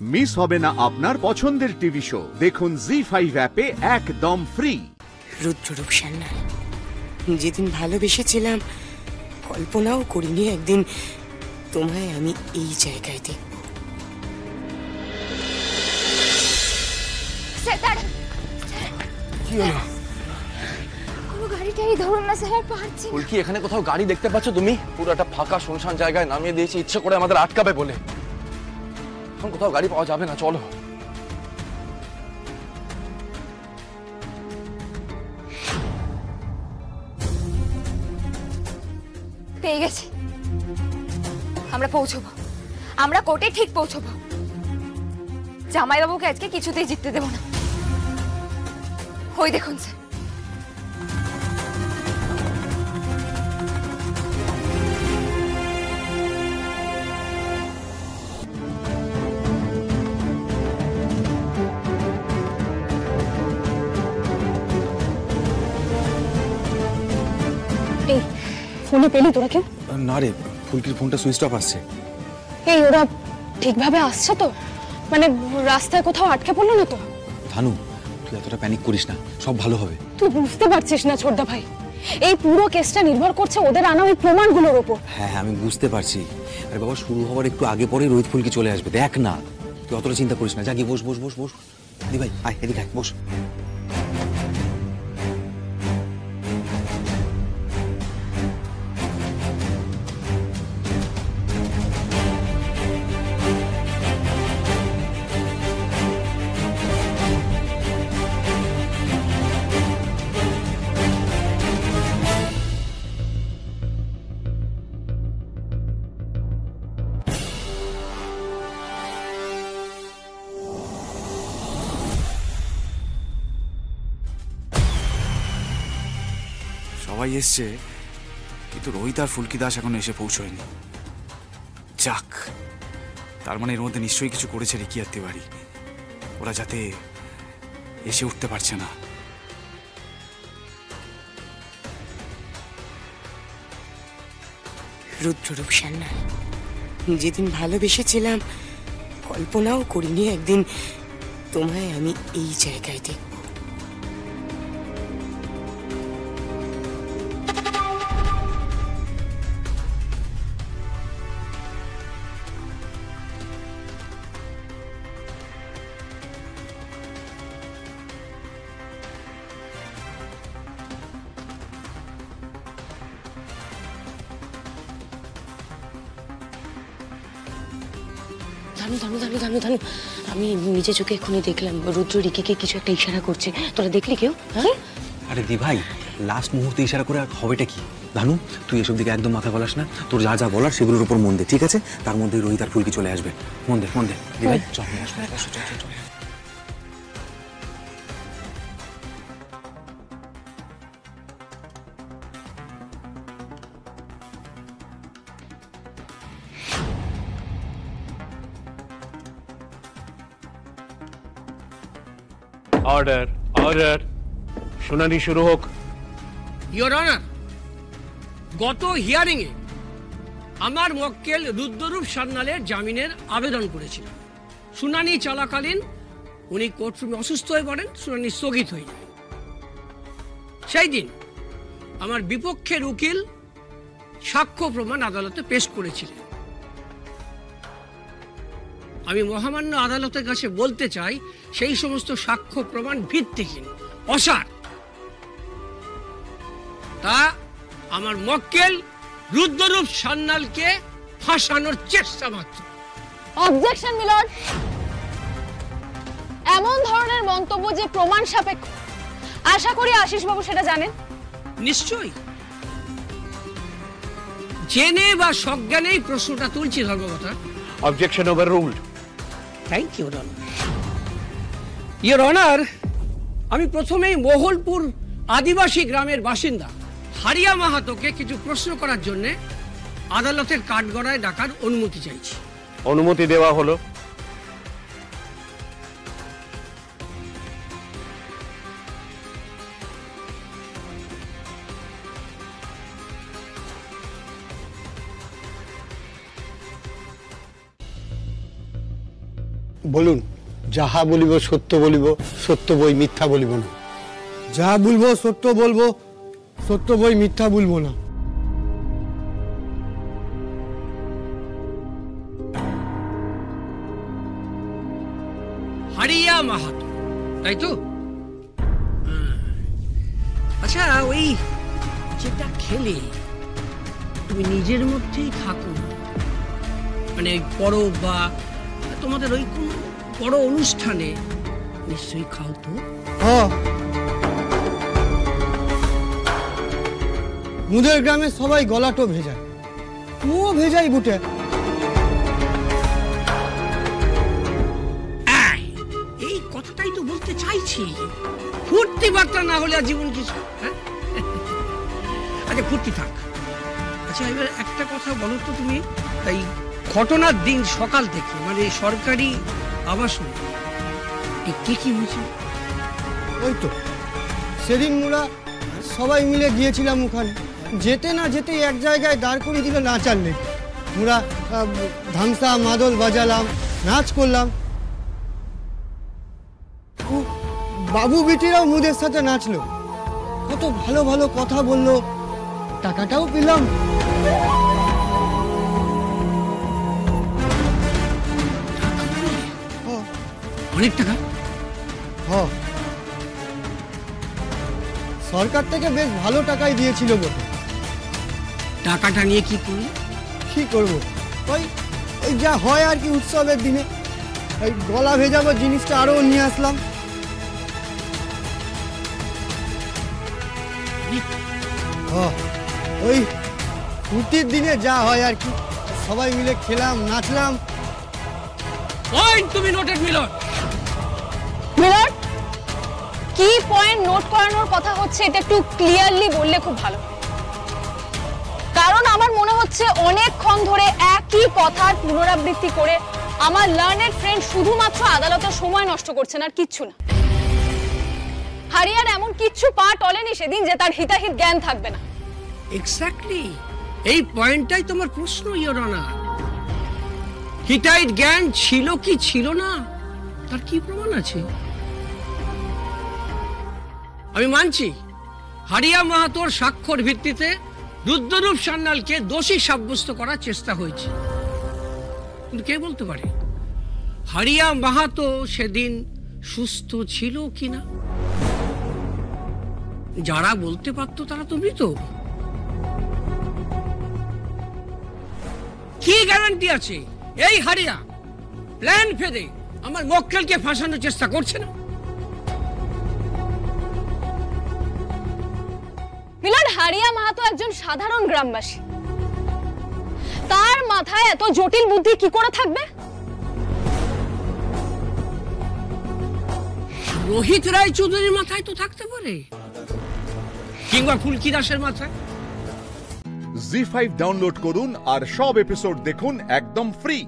Miss হবে না আপনার পছন্দের টিভি শো। দেখুন জি5 অ্যাপে একদম ফ্রি। রুদ্ররূপ সান্যাল, যেদিন ভালোবেসেছিলাম কল্পনাও করিনি একদিন তোমায় আমি এই জায়গায় দেখব। কি হলো? কোনো গাড়িটাই ধরুন না স্যার, আর পারছি না। ফুলকি, এখানে কোথাও গাড়ি দেখতে পাচ্ছ তুমি? পুরো একটা ফাঁকা শুনশান জায়গায় নামিয়ে দিয়েছে ইচ্ছে করে আমাদের আটকাবে বলে। এখন কোথাও গাড়ি পাওয়া যাবে না, চলো। পেয়ে গেছি, আমরা পৌঁছবো, আমরা কোর্টে ঠিক পৌঁছবো। জামাইবাবুকে আজকে কিছুতেই জিততে দেব না। ওই দেখুন স্যার, ফোনে পেলি তোরা কেউ? না রে, ফুলকির ফোনটা সুইচ অফ আসছে। এই ওরা ঠিকভাবে আসছে তো? মানে রাস্তায় কোথাও আটকে পড়লো না তো? ধানু, তুই এতটা প্যানিক করিস না, সব ভালো হবে। তুই বুঝতে পারছিস না ছোটদা ভাই, এই পুরো কেসটা নির্ভর করছে ওদের আনা ওই প্রমাণগুলোর উপর। হ্যাঁ হ্যাঁ, আমি বুঝতে পারছি। আরে বাবা, শুরু হওয়ার একটু আগে পরে রোহিত ফুলকি চলে আসবে, দেখ না। তুই অতটা চিন্তা করিস না, যা গিয়ে বস বস বস বস। দি ভাই আয়, এদিকে আয়, বস। সবাই এসছে, কিন্তু রোহিত আর ফুলকি দাস এখন এসে পৌঁছয়নি। যাক, তার মানে এর মধ্যে নিশ্চয়ই কিছু করেছে রিকি আর তিওয়ারি। ওরা যাতে এসে উঠতে পারছে না। রুদ্ররূপ সান্যাল, যেদিন ভালোবেসেছিলাম কল্পনাও করিনি একদিন তোমায় আমি এই জায়গায় দেখব। ধানু ধানু ধানু ধানু ধানু, আমি নিজে চোখে এক্ষুনি দেখলাম রুদ্র রিকিকে কিছু একটা ইশারা করছে। তোরা দেখলি কেউ? হ্যাঁ, আরে দি ভাই, লাস্ট মুহূর্তে ইশারা করে আর হবেটা কি? ধানু, তুই এসব দিকে একদম মাথা গলাস না। তোর যা যা বলার সেগুলোর উপর মন দে, ঠিক আছে? তার মধ্যে রোহিত আর ফুলকি চলে আসবে। মন দে, মন দে। দি ভাই চল, চল চল চল। অর্ডার অর্ডার, শুনানি শুরু হোক। ইওর অনার, গত হিয়ারিংয়ে আমার মক্কেল রুদ্ররূপ সান্যালের জামিনের আবেদন করেছিলেন। শুনানি চলাকালীন উনি কোর্টরুমে অসুস্থ হয়ে পড়েন, শুনানি স্থগিত হয়ে যায়। সেই দিন আমার বিপক্ষের উকিল সাক্ষ্য প্রমাণ আদালতে পেশ করেছিলেন। আমি মহামান্য আদালতের কাছে বলতে চাই, সেই সমস্ত সাক্ষ্য প্রমাণ ভিত্তিহীন, অসার। তা আমার মক্কেল রুদ্ররূপ সান্যালকে ফাঁসানোর চেষ্টা মাত্র। অবজেকশন মিলর্ড, এমন ধরনের মন্তব্য যে প্রমাণ সাপেক্ষ, আশা করি আশিস বাবু সেটা জানেন। নিশ্চয়ই জেনে বা সজ্ঞানেই প্রশ্নটা তুলছি ধর্মকথা। Objection overruled. Thank you your honour. আমি প্রথমেই মহলপুর আদিবাসী গ্রামের বাসিন্দা হারিয়া মাহাতোকে কিছু প্রশ্ন করার জন্য আদালতের কাঠগড়ায় ডাকার অনুমতি চাইছি। অনুমতি দেওয়া হলো। বলুন, যাহা বলিব সত্য বলিব, সত্য বই মিথ্যা বলিব না। যা বলবো সত্য বলবো, সত্য বই মিথ্যা বলবো না। হারিয়া মাহাতো, তাই তো? আচ্ছা, ওই যেটা খেলে তুমি নিজের মধ্যেই থাকো, মানে পরব বা তোমাদের ওই কোন বড় অনুষ্ঠানে নিশ্চয়ই খাও তো? মুদের গ্রামে সবাই গলাটো ভেজায়, তুও ভেজাই বুটে। এই কথাটাই তো বলতে চাইছি, ফুর্তি বার্তা না হলে আর জীবন কিছু। আচ্ছা ফুর্তি থাক। আচ্ছা এবার একটা কথা বলো তো, তুমি এই ঘটনার দিন সকাল থেকে মানে সরকারি আবাসন কি কি হয়েছিল? ওই তো সেদিন মোরা সবাই মিলে গিয়েছিলাম ওখানে, যেতে না যেতে এক জায়গায় দাঁড় করিয়ে দিল নাচার লেগে। মোরা ধামসা মাদল বাজালাম, নাচ করলাম। বাবু বিটিরাও মুদের সাথে নাচলো, কত ভালো ভালো কথা বললো, টাকাটাও পেলাম। অনেক টাকা? সরকার থেকে বেশ ভালো টাকাই দিয়েছিল বটে। টাকাটা নিয়ে কি করলি? কি করবো, ওই যা হয় আর কি উৎসবের দিনে, ওই গলা ভেজাবো জিনিসটা আরো নিয়ে আসলাম। ওই ছুটির দিনে যা হয় আর কি, সবাই মিলে খেলাম, নাচলাম। তুমি নোটেড মিলন। মিলন, কি পয়েন্ট নোট করানোর কথা হচ্ছে এটা একটু ক্লিয়ারলি বললে খুব ভালো, কারণ আমার মনে হচ্ছে অনেকক্ষণ ধরে একই কথার পুনরাবৃত্তি করে আমার লার্নেড ফ্রেন্ড শুধুমাত্র আদালতের সময় নষ্ট করছেন আর কিচ্ছু না। হারিয়ার এমন কিচ্ছু পা টলেনি সেদিন যে তার হিতাহিত জ্ঞান থাকবে না। এক্স্যাক্টলি এই পয়েন্টটাই তোমার প্রশ্ন, ইওর অনার। হিতাহিত জ্ঞান ছিল কি ছিল না তার কি প্রমাণ আছে? আমি মানছি হারিয়া মাহাতোর স্বাক্ষর ভিত্তিতে রুদ্ররূপ সান্যালকে দোষী সাব্যস্ত করার চেষ্টা হয়েছে, কিন্তু কে বলতে পারে হারিয়া মাহাতো সেদিন সুস্থ ছিল কিনা? যারা বলতে পারতো তারা তো মৃত। কি গ্যারান্টি আছে এই হারিয়া প্ল্যান ফেদে আমার মক্কেলকে ফাঁসানোর চেষ্টা করছে না? মিলন, হারিয়া মাহাতো একজন সাধারণ গ্রামবাসী, তার মাথায় এত জটিল বুদ্ধি কি করে থাকবে? রোহিত রায় চৌধুরীর মাথায় তো থাকতে পারে, কিংবা ফুলকি দাসের মাথায়। জি5 ডাউনলোড করুন আর সব এপিসোড দেখুন একদম ফ্রি।